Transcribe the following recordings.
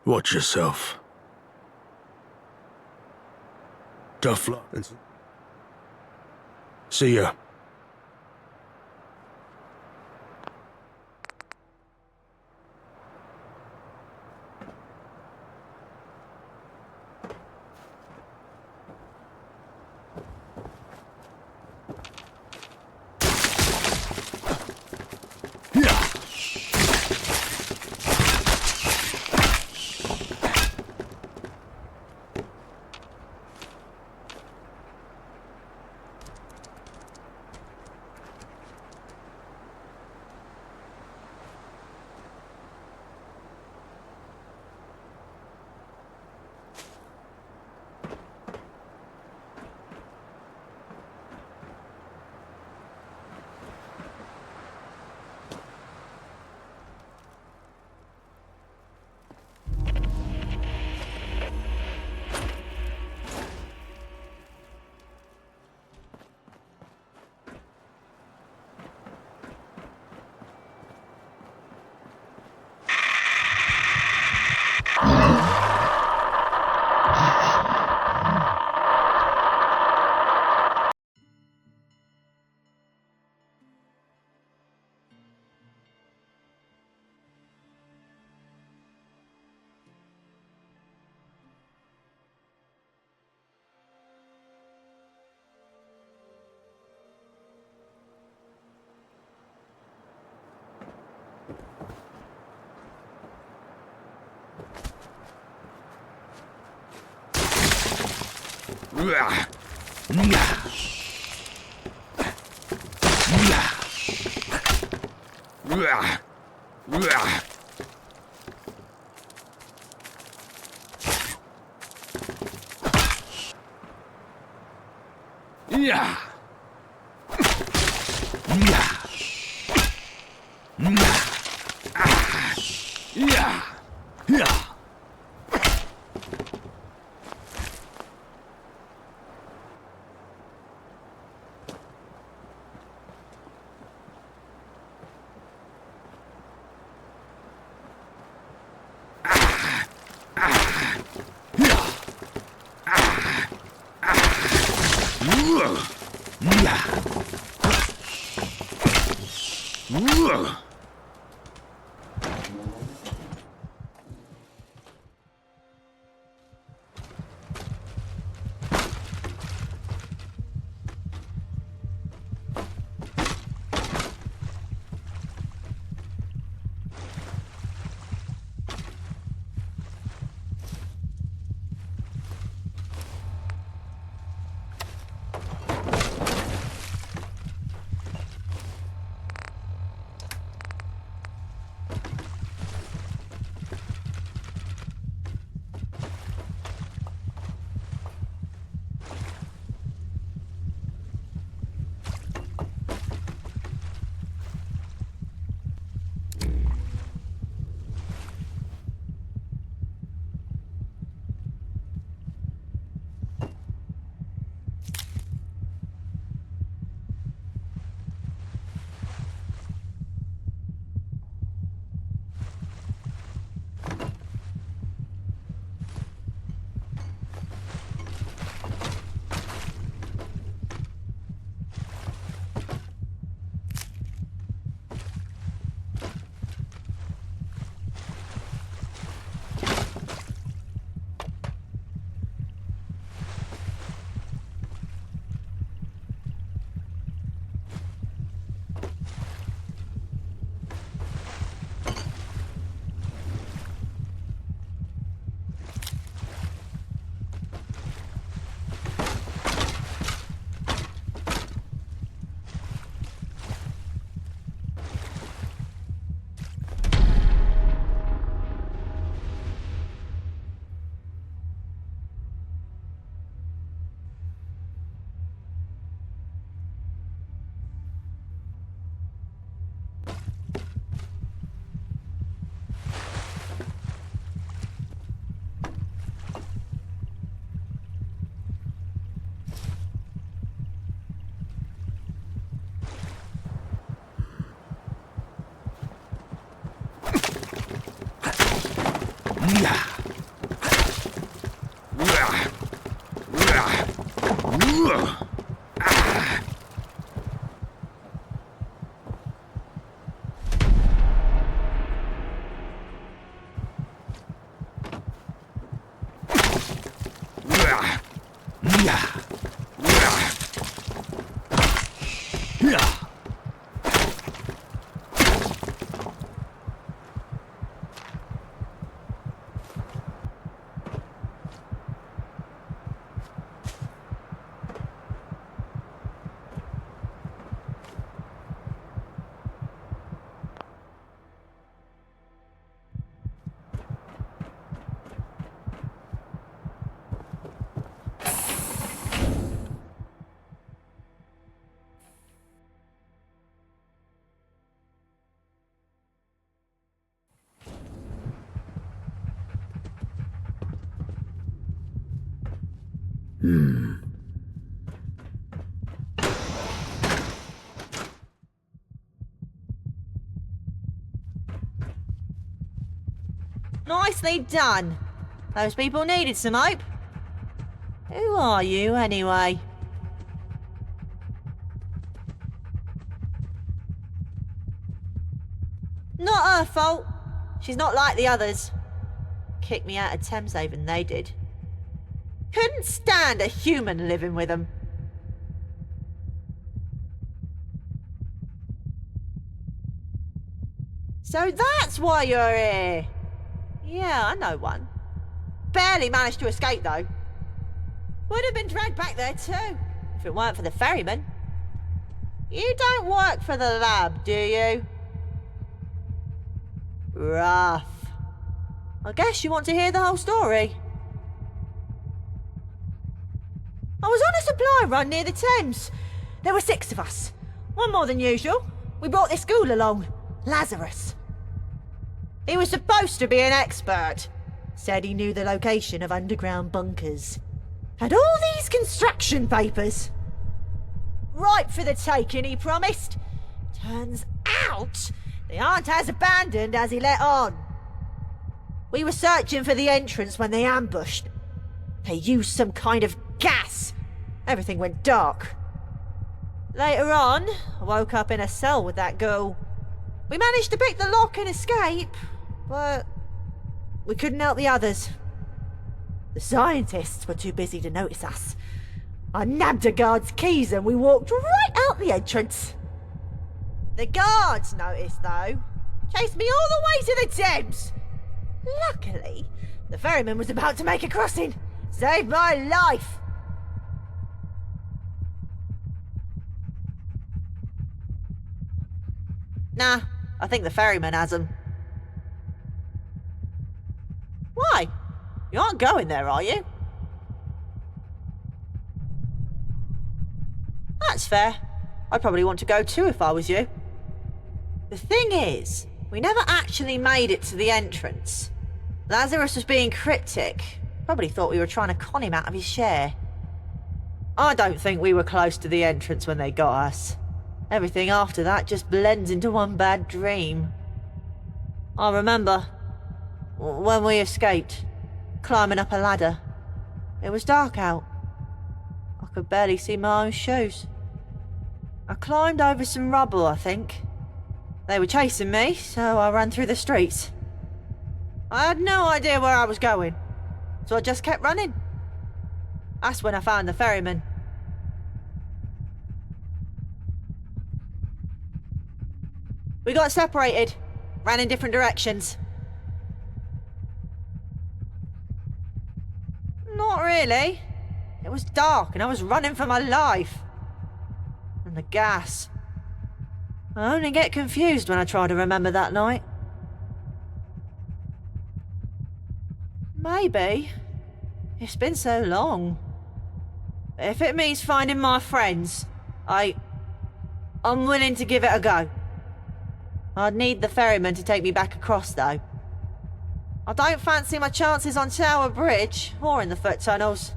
Watch yourself. Tough luck. See ya. Yeah. Nicely done. Those people needed some hope. Who are you, anyway? Not her fault. She's not like the others. Kicked me out of Thameshaven, they did. Couldn't stand a human living with them. So that's why you're here. Yeah, I know one. Barely managed to escape, though. Would have been dragged back there, too, if it weren't for the ferryman. You don't work for the lab, do you? Rough. I guess you want to hear the whole story. I was on a supply run near the Thames. There were 6 of us. One more than usual. We brought this ghoul along, Lazarus. He was supposed to be an expert. Said he knew the location of underground bunkers. Had all these construction papers. Ripe for the taking, he promised. Turns out, they aren't as abandoned as he let on. We were searching for the entrance when they ambushed. They used some kind of gas. Everything went dark. Later on, I woke up in a cell with that girl. We managed to pick the lock and escape, but we couldn't help the others. The scientists were too busy to notice us. I nabbed a guard's keys and we walked right out the entrance. The guards noticed, though. Chased me all the way to the Thames. Luckily, the ferryman was about to make a crossing. Saved my life. Nah, I think the ferryman has them. Why? You aren't going there, are you? That's fair. I'd probably want to go too if I was you. The thing is, we never actually made it to the entrance. Lazarus was being cryptic. Probably thought we were trying to con him out of his share. I don't think we were close to the entrance when they got us. Everything after that just blends into one bad dream. I remember when we escaped, climbing up a ladder. It was dark out. I could barely see my own shoes. I climbed over some rubble, I think. They were chasing me, so I ran through the streets. I had no idea where I was going, so I just kept running. That's when I found the ferryman. We got separated, ran in different directions. Not really. It was dark and I was running for my life. And the gas. I only get confused when I try to remember that night. Maybe. It's been so long. If it means finding my friends, I'm willing to give it a go. I'd need the ferryman to take me back across, though. I don't fancy my chances on Tower Bridge, or in the foot tunnels.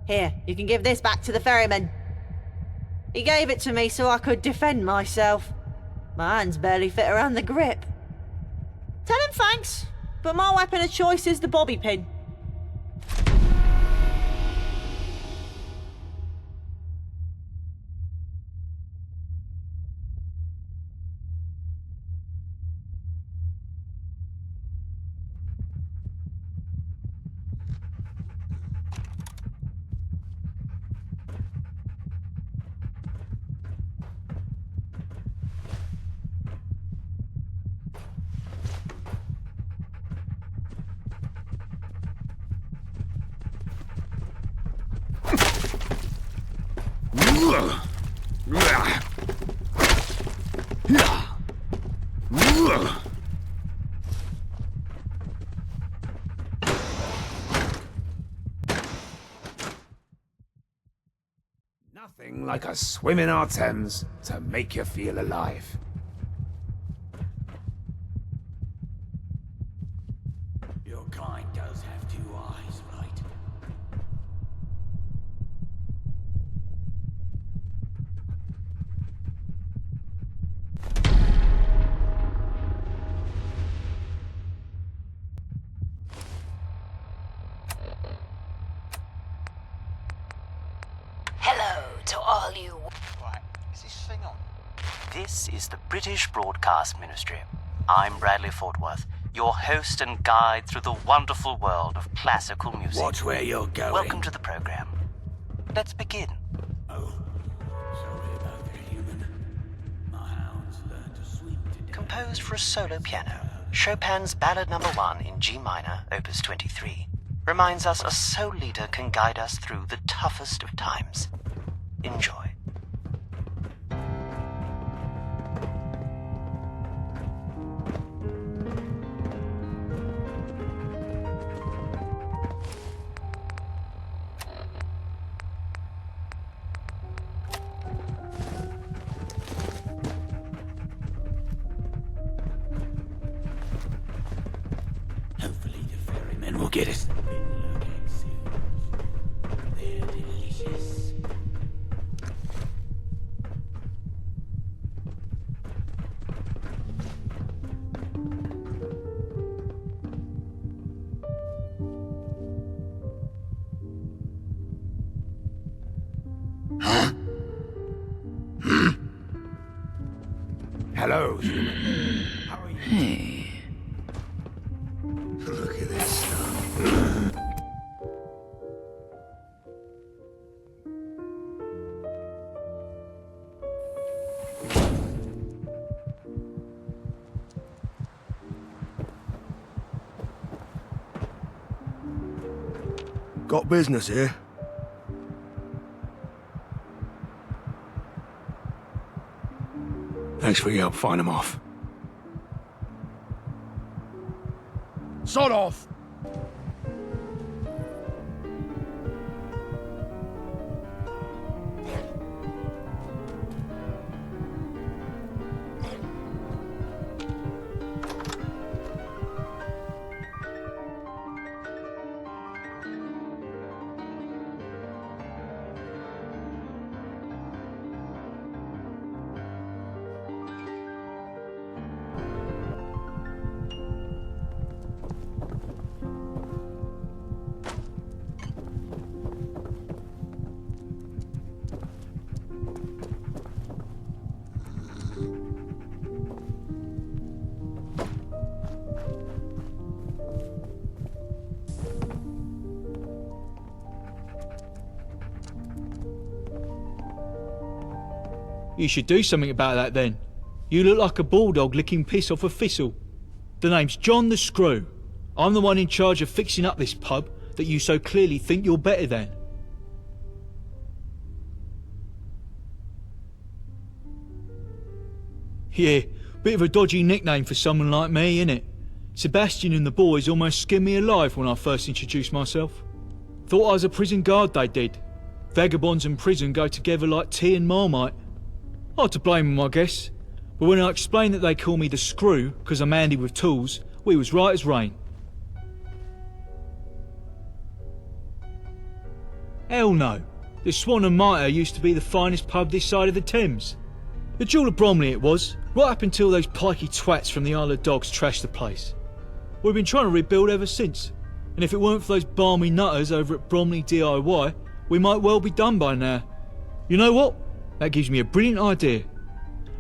Here, you can give this back to the ferryman. He gave it to me so I could defend myself. My hands barely fit around the grip. Tell him thanks, but my weapon of choice is the bobby pin. Nothing like a swim in our Thames to make you feel alive. Your kind does have 2 eyes, right? This is the British Broadcast Ministry. I'm Bradley Fortworth, your host and guide through the wonderful world of classical music. Watch where you're going. Welcome to the program. Let's begin. Oh, sorry about the human. My hounds learned to sweep today. Composed for a solo piano, Chopin's Ballad No. 1 in G minor, Opus 23, reminds us a soul leader can guide us through the toughest of times. Enjoy. Hopefully the ferrymen will get us. Been looking soon. They're delicious. Huh? Hello, human. How are you? Hey. Look at this stuff. Got business here. Thanks for your help. Find them off. Sod off! You should do something about that then. You look like a bulldog licking piss off a thistle. The name's John the Screw. I'm the one in charge of fixing up this pub that you so clearly think you're better than. Yeah, bit of a dodgy nickname for someone like me, innit? Sebastian and the boys almost skinned me alive when I first introduced myself. Thought I was a prison guard, they did. Vagabonds and prison go together like tea and Marmite. Hard to blame them, I guess. But when I explained that they call me the Screw because I'm handy with tools, we was right as rain. Hell no. The Swan and Mitre used to be the finest pub this side of the Thames. The Jewel of Bromley it was, right up until those pikey twats from the Isle of Dogs trashed the place. We've been trying to rebuild ever since, and if it weren't for those balmy nutters over at Bromley DIY, we might well be done by now. You know what? That gives me a brilliant idea.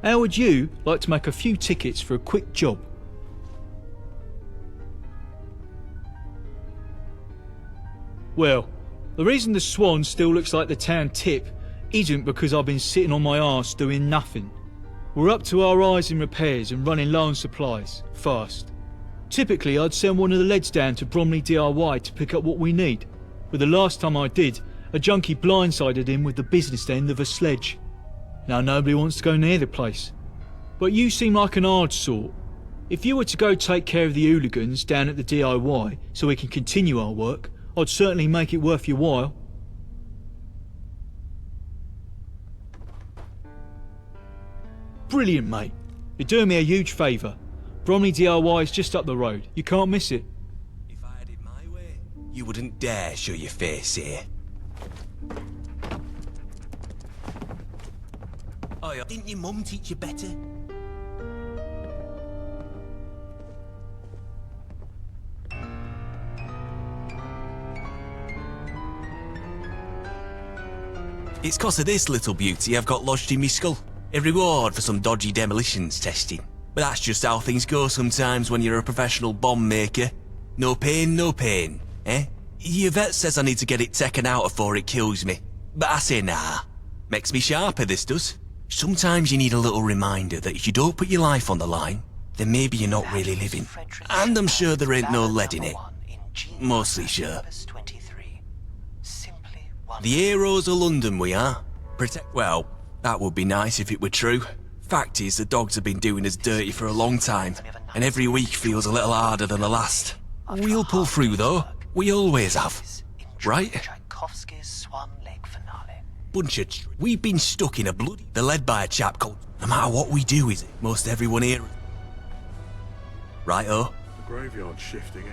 How would you like to make a few tickets for a quick job? Well, the reason the Swan still looks like the town tip isn't because I've been sitting on my arse doing nothing. We're up to our eyes in repairs and running low on supplies, fast. Typically I'd send one of the leads down to Bromley DIY to pick up what we need, but the last time I did, a junkie blindsided him with the business end of a sledge. Now nobody wants to go near the place. But you seem like an hard sort. If you were to go take care of the hooligans down at the DIY so we can continue our work, I'd certainly make it worth your while. Brilliant, mate. You're doing me a huge favour. Bromley DIY is just up the road. You can't miss it. If I had it my way, you wouldn't dare show your face here. Oh, didn't your mum teach you better? It's 'cause of this little beauty I've got lodged in me skull. A reward for some dodgy demolitions testing. But that's just how things go sometimes when you're a professional bomb maker. No pain, no pain, eh? Your vet says I need to get it taken out before it kills me. But I say nah. Makes me sharper, this does. Sometimes you need a little reminder that if you don't put your life on the line, then maybe you're not really living. And I'm sure there ain't no lead in it. Mostly sure. The heroes of London we are. Well, that would be nice if it were true. Fact is, the dogs have been doing us dirty for a long time, and every week feels a little harder than the last. We'll pull through though. We always have. Right? Bunch of we've been stuck in a bloody... They're led by a chap called... No matter what we do, is it? Most everyone here... Right-o? The graveyard's shifting in.